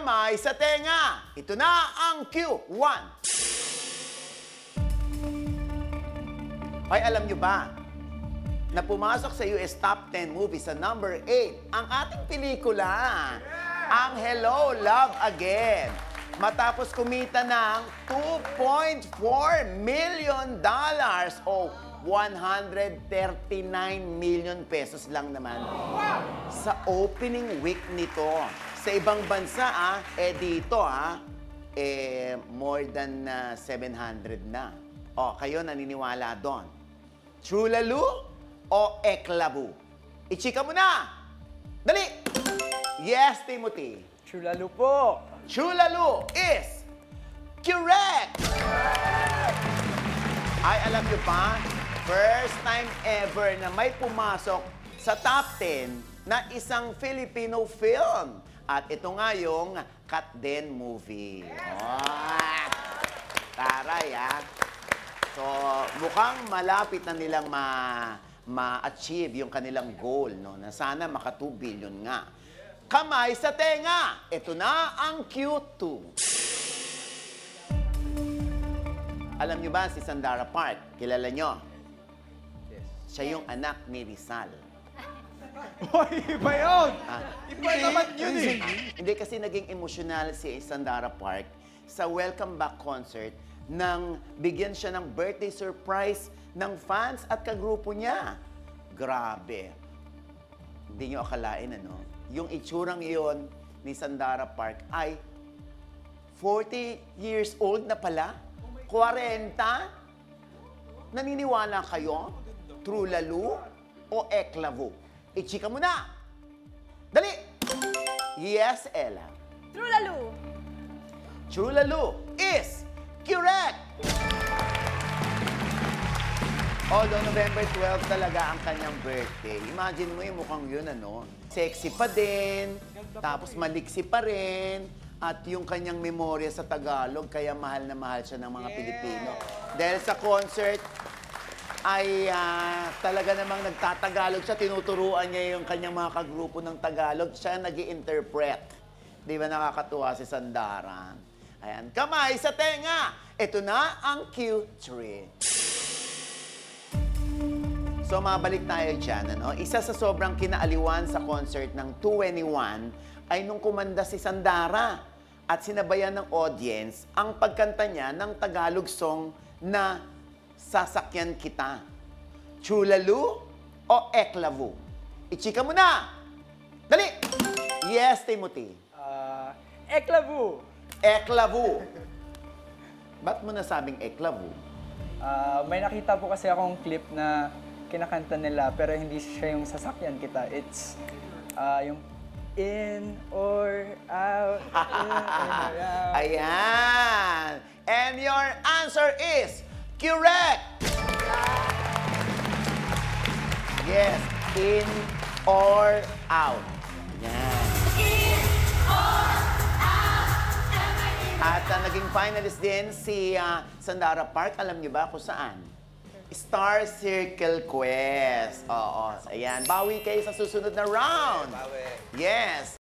Kamay sa tenga. Ito na ang Q1. Ay, alam nyo ba na pumasok sa US Top 10 Movies sa number 8 ang ating pelikula, ang Hello, Love Again. Matapos kumita ng $2.4 million o 139 million pesos lang naman sa opening week nito. Sa ibang bansa, dito, more than 700 na. O, kayo naniniwala doon. True Lalu o Eklabu? Ichika mo na! Dali! Yes, Timothy. True Lalu po. True Lalu is correct! Ay, alam nyo pa, first time ever na may pumasok sa top 10 na isang Filipino film. At ito nga yung Cut Den movie. Oh, taray, So, mukhang malapit na nilang ma-achieve yung kanilang goal, no? Na sana maka 2 billion nga. Kamay sa tenga! Ito na ang Q2. Alam nyo ba si Sandara Park? Kilala nyo? Yes. Siya yung anak ni Rizal. Hoy, iba yun! Iba naman yun eh! Hindi kasi naging emosyonal si Sandara Park sa welcome back concert nang bigyan siya ng birthday surprise ng fans at kagrupo niya. Grabe. Hindi nyo akalain, ano? Yung itsurang iyon ni Sandara Park ay 40 years old na pala? 40? Naniniwala kayo? True Lalu o Eklavu? Ichika mo na! Dali! Yes, Ella. True Lalu. True Lalu is correct! Although November 12 talaga ang kanyang birthday. Imagine mo yung mukhang yun, ano? Sexy pa din, tapos maliksi pa rin, at yung kanyang memorya sa Tagalog, kaya mahal na mahal siya ng mga Pilipino. Dahil sa concert, ay talaga namang nagtatagalog siya, tinuturuan niya yung kanyang mga kagrupo ng Tagalog, siya nag-i-interpret. Di ba nakakatuwa si Sandara? Ayan, kamay sa tenga! Ito na ang Q3. So, mabalik tayo dyan, ano? Isa sa sobrang kinaaliwan sa concert ng 2NE1 ay nung kumanda si Sandara at sinabayan ng audience ang pagkanta niya ng Tagalog song na Sasakyan Kita. True Lalu o Eklavu? Ichika mo na! Dali! Yes, Timothy. Eklavu. Eklavu. Ba't mo nasabing Eklavu? May nakita po kasi akong clip na kinakanta nila pero hindi siya yung Sasakyan Kita. It's yung in or out, in or out. Ayan! And your answer is correct! Yes, in or out. Yan. At naging finalist din si Sandara Park. Alam niyo ba kung saan? Star Circle Quest. Oo. Ayan. Bawi kayo sa susunod na round. Bawi. Yes.